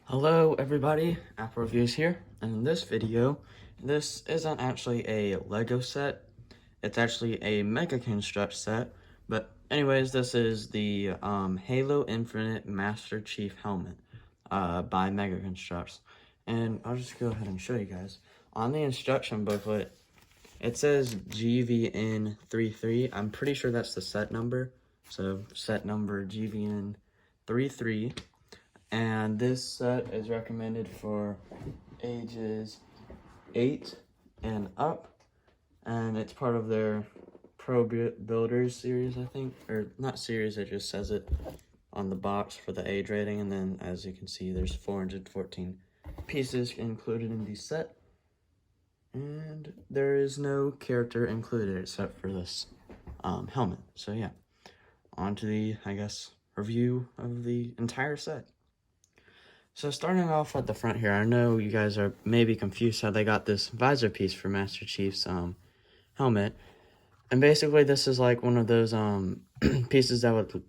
Hello everybody, Apple Reviews here, and in this video, this isn't actually a Lego set, it's actually a Mega Construx set, but anyways, this is the Halo Infinite Master Chief Helmet by Mega Construx, and I'll just go ahead and show you guys. On the instruction booklet, it says GVN33, I'm pretty sure that's the set number, so set number GVN33. And this set is recommended for ages 8 and up, and it's part of their Pro Builders series, I think, or not series, it just says it on the box for the age rating. And then as you can see, there's 414 pieces included in the set, and there is no character included except for this helmet. So yeah, on to the, I guess, review of the entire set. So starting off at the front here, I know you guys are maybe confused how they got this visor piece for Master Chief's helmet. And basically this is like one of those pieces that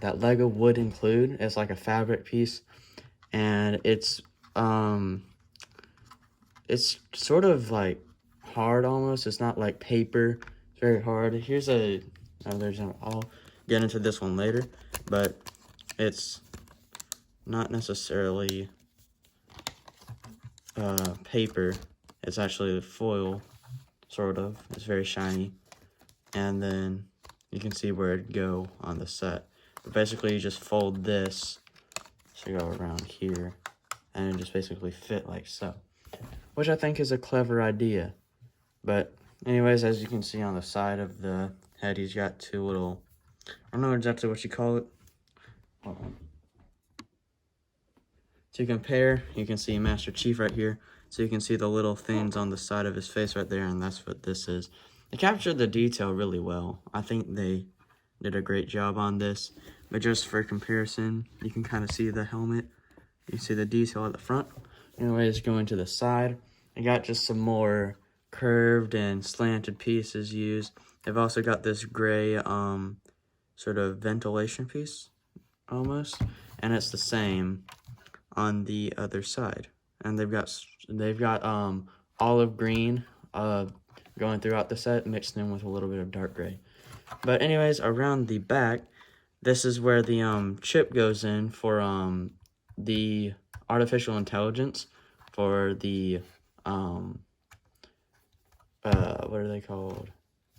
that Lego would include. It's like a fabric piece, and it's sort of like hard almost. It's not like paper. It's very hard. Here's I'll get into this one later, but it's not necessarily paper, it's actually foil, sort of. It's very shiny, and then you can see where it'd go on the set. But basically you just fold this to go around here, and it just basically fit like so, which I think is a clever idea. But anyways, as you can see on the side of the head, he's got two little, I don't know exactly what you call it. Hold on. To compare, you can see Master Chief right here, so you can see the little things on the side of his face right there, and that's what this is. They captured the detail really well. I think they did a great job on this, but just for comparison, you can kind of see the helmet. You see the detail at the front. Anyways, going to the side, I got just some more curved and slanted pieces used. They've also got this gray sort of ventilation piece, almost, and it's the same on the other side, and they've got olive green going throughout the set, mixed in with a little bit of dark gray. But anyways, around the back, this is where the chip goes in for the artificial intelligence for the what are they called?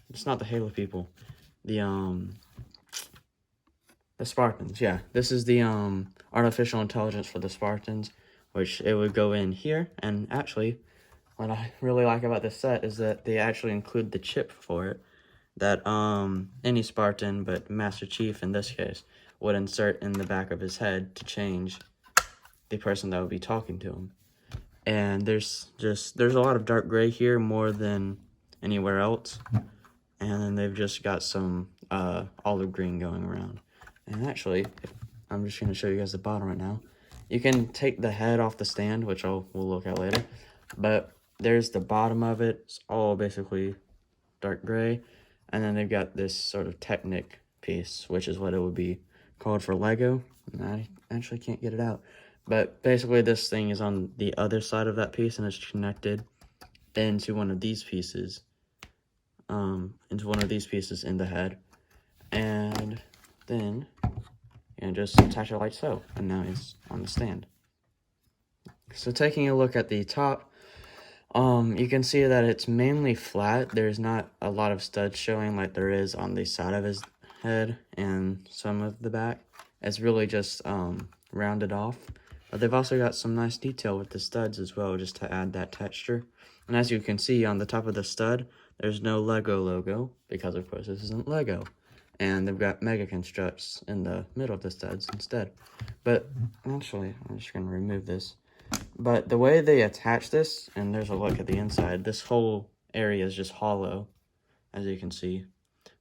It's not the Halo people, the Spartans. Yeah, this is the artificial intelligence for the Spartans, which it would go in here. And actually, what I really like about this set is that they actually include the chip for it that any Spartan, but Master Chief in this case, would insert in the back of his head to change the person that would be talking to him. And there's a lot of dark gray here, more than anywhere else, and then they've just got some olive green going around. And actually, I'm just going to show you guys the bottom right now. You can take the head off the stand, which we'll look at later. But there's the bottom of it. It's all basically dark gray. And then they've got this sort of Technic piece, which is what it would be called for Lego. And I actually can't get it out. But basically this thing is on the other side of that piece, and it's connected into one of these pieces. In the head. And then and just attach it like so, and now it's on the stand. So taking a look at the top, you can see that it's mainly flat. There's not a lot of studs showing like there is on the side of his head and some of the back. It's really just rounded off. But they've also got some nice detail with the studs as well, just to add that texture. And as you can see on the top of the stud, there's no Lego logo, because of course this isn't Lego. And they've got Mega Construx in the middle of the studs instead. But actually, I'm just going to remove this. But the way they attach this, and there's a look at the inside, this whole area is just hollow, as you can see.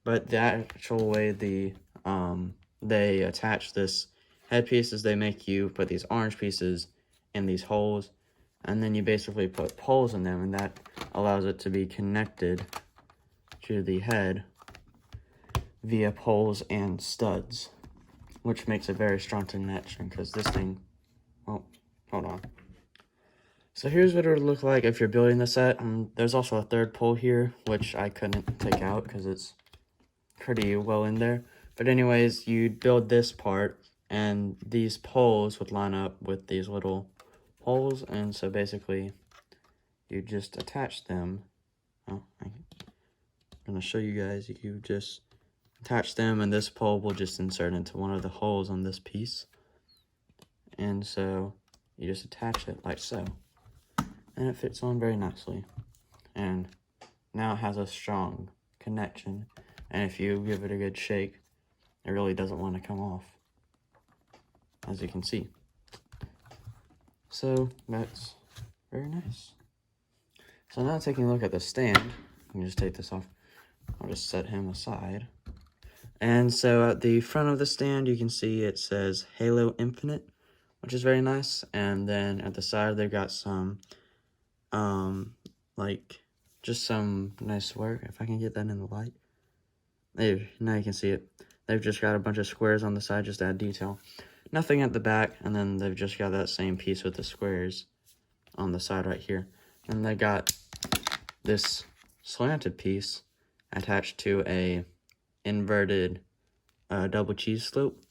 But the actual way they attach this headpiece is they make you put these orange pieces in these holes, and then you basically put poles in them, and that allows it to be connected to the head via poles and studs, which makes it very strong connection, because this thing, well, hold on. So here's what it would look like if you're building the set. There's also a third pole here, which I couldn't take out because it's pretty well in there. But anyways, you'd build this part, and these poles would line up with these little holes, and so basically you just attach them. Oh, I'm gonna show you guys. You just attach them, and this pole will just insert into one of the holes on this piece. And so you just attach it like so, and it fits on very nicely. And now it has a strong connection, and if you give it a good shake, it really doesn't want to come off, as you can see. So that's very nice. So now taking a look at the stand, I can just take this off. I'll just set him aside. And so at the front of the stand, you can see it says Halo Infinite, which is very nice. And then at the side, they've got some, like, just some nice work. If I can get that in the light. There, now you can see it. They've just got a bunch of squares on the side just to add detail. Nothing at the back, and then they've just got that same piece with the squares on the side right here. And they got this slanted piece attached to a inverted double cheese slope.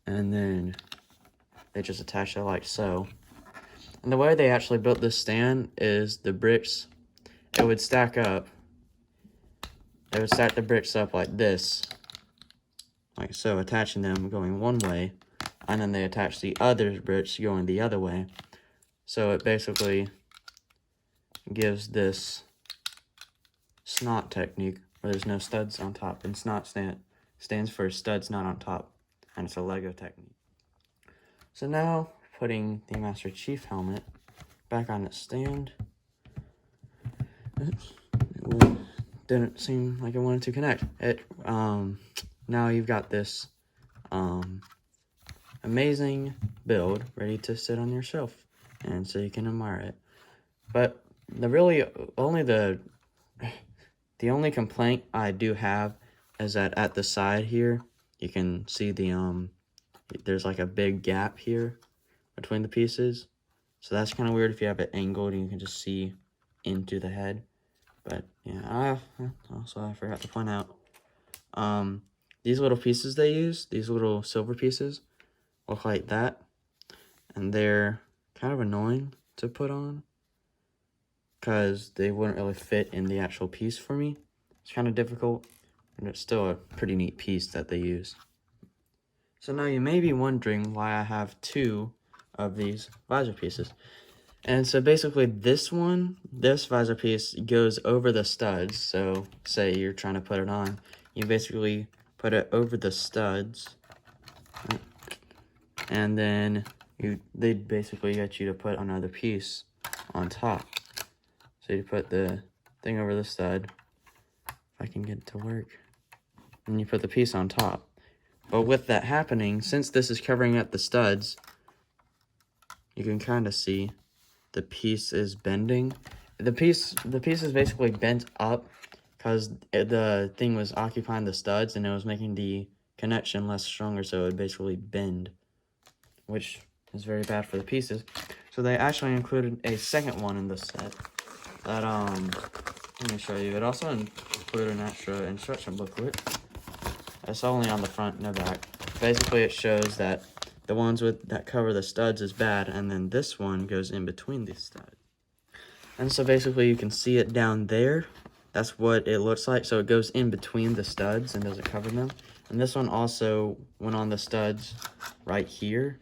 And then they just attach it like so. And the way they actually built this stand is the bricks, it would stack up. They would stack the bricks up like this, like so, attaching them going one way, and then they attach the other bricks going the other way. So it basically gives this snot technique where there's no studs on top, and snot stands for studs not on top, and it's a Lego technique. So now, putting the Master Chief helmet back on its stand. Oops. Didn't seem like it wanted to connect. Now you've got this amazing build ready to sit on your shelf, and so you can admire it. But the only complaint I do have is that at the side here, you can see there's like a big gap here between the pieces. So that's kind of weird if you have it angled and you can just see into the head. But yeah, I forgot to point out, these little pieces they use, these little silver pieces, look like that. And they're kind of annoying to put on, because they wouldn't really fit in the actual piece for me. It's kind of difficult, but it's still a pretty neat piece that they use. So now you may be wondering why I have two of these visor pieces. And so basically this visor piece goes over the studs. So say you're trying to put it on, you basically put it over the studs, and then they basically get you to put another piece on top. So you put the thing over the stud, if I can get it to work, and you put the piece on top. But with that happening, since this is covering up the studs, you can kind of see the piece is bending. The piece is basically bent up because the thing was occupying the studs and it was making the connection less stronger, so it would basically bend, which is very bad for the pieces. So they actually included a second one in this set that, let me show you. It also included an extra instruction booklet. It's only on the front, no back. Basically, it shows that the ones that cover the studs is bad, and then this one goes in between these studs. And so basically, you can see it down there. That's what it looks like. So it goes in between the studs and doesn't cover them. And this one also went on the studs right here,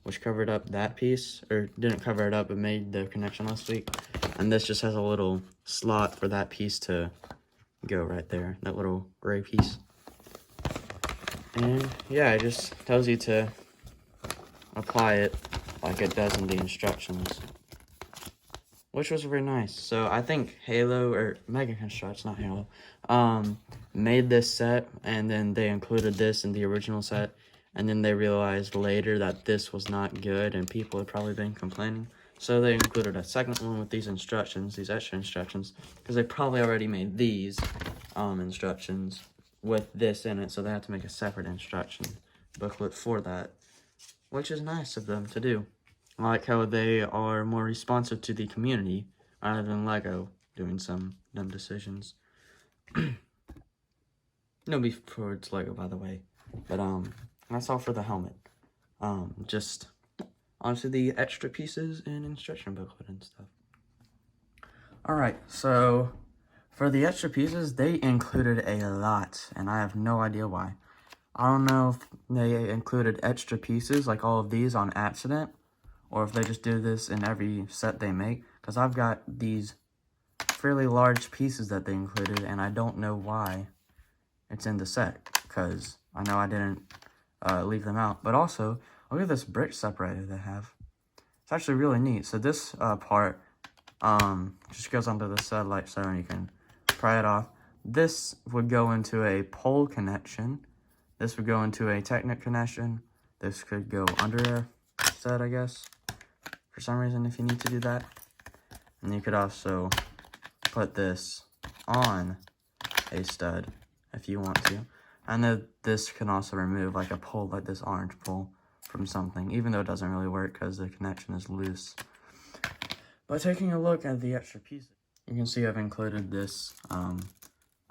which covered up that piece, or didn't cover it up, but made the connection less weak. And this just has a little slot for that piece to go right there, that little gray piece. And yeah, it just tells you to apply it like it does in the instructions, which was very nice. So I think Halo, or Mega Construx, not Halo, made this set, and then they included this in the original set, and then they realized later that this was not good and people had probably been complaining, so they included a second one with these instructions, these extra instructions, because they probably already made these instructions with this in it, so they had to make a separate instruction booklet for that, which is nice of them to do. I like how they are more responsive to the community rather than Lego doing some dumb decisions. No beef towards Lego, by the way. But that's all for the helmet. Just onto the extra pieces and instruction booklet and stuff. Alright, so for the extra pieces, they included a lot, and I have no idea why. I don't know if they included extra pieces, like all of these, on accident, or if they just do this in every set they make, because I've got these fairly large pieces that they included, and I don't know why it's in the set, because I know I didn't leave them out. But also, look at this brick separator they have. It's actually really neat. So this part just goes onto the side like so, and you can pry it off. This would go into a pole connection. This would go into a Technic connection. This could go under a stud, I guess, for some reason, if you need to do that. And you could also put this on a stud if you want to. I know this can also remove like a pole, like this orange pole, from something, even though it doesn't really work because the connection is loose. But taking a look at the extra pieces, you can see I've included this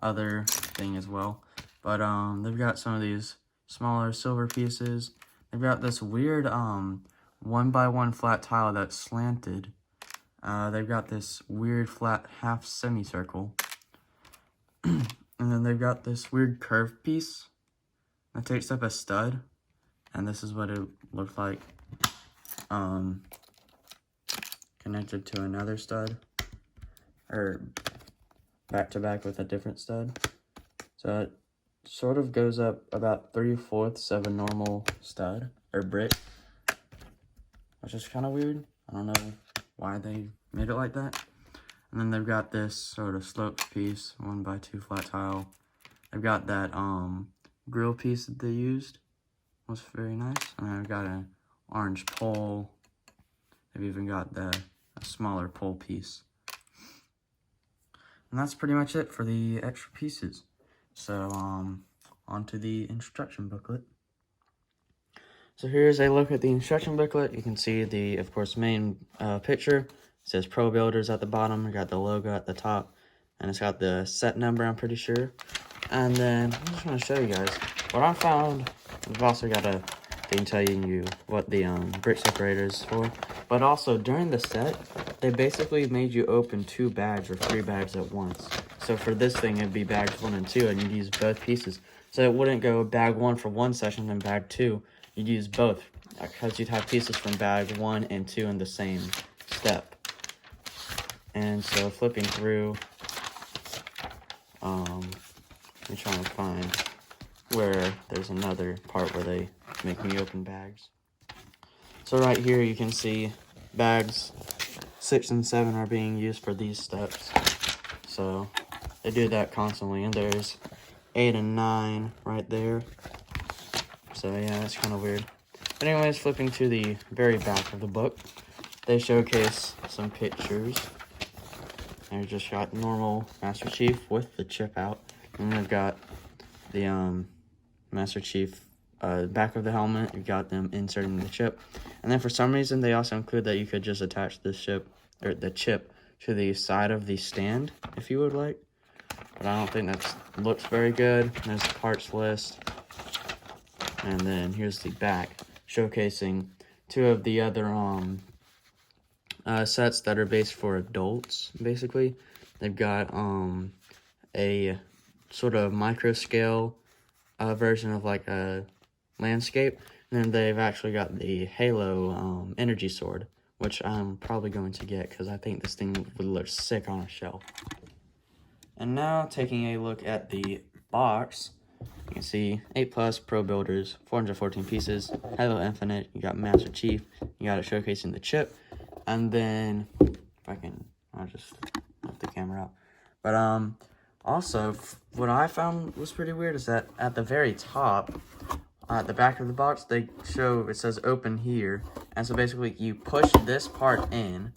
other thing as well. But they've got some of these smaller silver pieces. They've got this weird 1x1 flat tile that's slanted. They've got this weird flat half semicircle. And then they've got this weird curved piece that takes up a stud. And this is what it looks like connected to another stud, or back to back with a different stud. So it sort of goes up about 3/4 of a normal stud or brick, which is kind of weird. I don't know why they made it like that. And then they've got this sort of sloped piece, 1x2 flat tile. They've got that grill piece that they used. Was very nice. And I've got an orange pole. They've even got a smaller pole piece. And that's pretty much it for the extra pieces. So onto the instruction booklet. So here's a look at the instruction booklet. You can see the, of course, main picture. It says Pro Builders at the bottom. We got the logo at the top, and it's got the set number, I'm pretty sure. And then I just want to show you guys what I found. We've also got a thing telling you what the brick separator is for. But also during the set, they basically made you open 2 bags or 3 bags at once. So for this thing, it'd be bags 1 and 2, and you'd use both pieces. So it wouldn't go bag 1 for one session and bag 2. You'd use both, because you'd have pieces from bag 1 and 2 in the same step. And so flipping through, I'm trying to find where there's another part where they make me open bags. So right here you can see bags 6 and 7 are being used for these steps. So they do that constantly, and there's 8 and 9 right there. So yeah, that's kind of weird. But anyways, flipping to the very back of the book, they showcase some pictures. They just got normal Master Chief with the chip out, and they've got the Master Chief back of the helmet. You've got them inserting the chip, and then for some reason they also include that you could just attach the chip to the side of the stand if you would like. But I don't think that looks very good. There's the parts list, and then here's the back showcasing 2 of the other sets that are based for adults. Basically, they've got a sort of micro scale version of like a landscape, and then they've actually got the Halo energy sword, which I'm probably going to get because I think this thing would look sick on a shelf. And now taking a look at the box, you can see 8+ Pro Builders, 414 pieces, Halo Infinite. You got Master Chief. You got it showcasing the chip. And then, I'll just lift the camera up. But also, what I found was pretty weird is that at the very top, at the back of the box, it says open here. And so basically, you push this part in,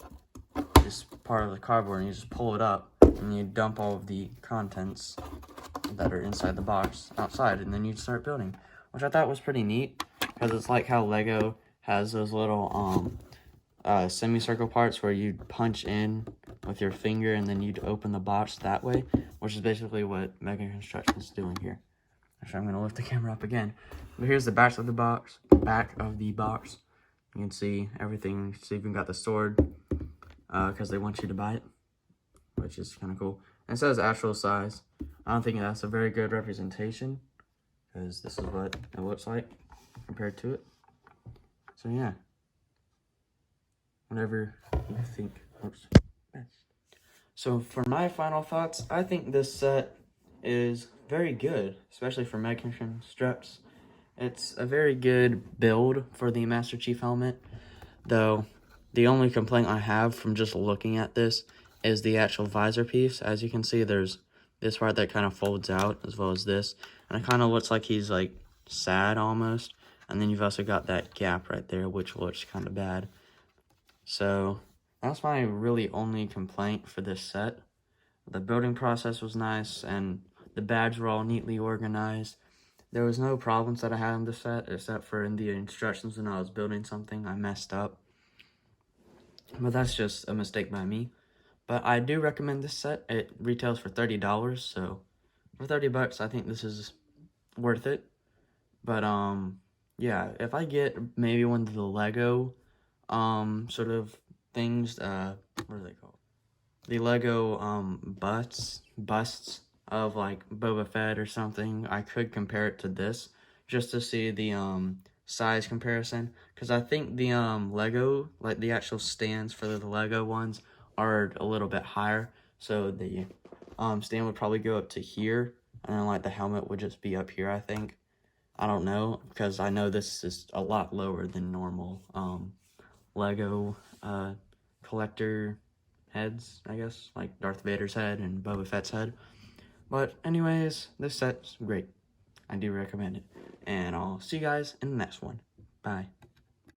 this part of the cardboard, and you just pull it up, and you dump all of the contents that are inside the box outside, and then you start building, which I thought was pretty neat, because it's like how Lego has those little semicircle parts where you'd punch in with your finger and then you'd open the box that way, which is basically what Mega Construction is doing here. Actually, I'm gonna lift the camera up again. But here's the back of the box. You can see everything. It's even got the sword because they want you to buy it, which is kind of cool. And it says actual size. I don't think that's a very good representation because this is what it looks like compared to it. So yeah, whatever you think looks best. So for my final thoughts, I think this set is very good, especially for Mega Construx. It's a very good build for the Master Chief helmet, though the only complaint I have from just looking at this is the actual visor piece. As you can see, there's this part that kind of folds out, as well as this, and it kind of looks like he's like sad almost. And then you've also got that gap right there, which looks kind of bad. So that's my really only complaint for this set. The building process was nice, and the bags were all neatly organized. There was no problems that I had in the set, except for in the instructions when I was building something, I messed up. But that's just a mistake by me. But I do recommend this set. It retails for $30, so for 30 bucks, I think this is worth it. But yeah, if I get maybe one of the Lego sort of things, what are they called? The Lego busts of like Boba Fett or something, I could compare it to this just to see the size comparison, because I think the Lego, like the actual stands for the Lego ones, are a little bit higher, so the stand would probably go up to here, and then like the helmet would just be up here, I think. I don't know, because I know this is a lot lower than normal Lego collector heads, I guess, like Darth Vader's head and Boba Fett's head. But anyways, this set's great. I do recommend it. And I'll see you guys in the next one. Bye.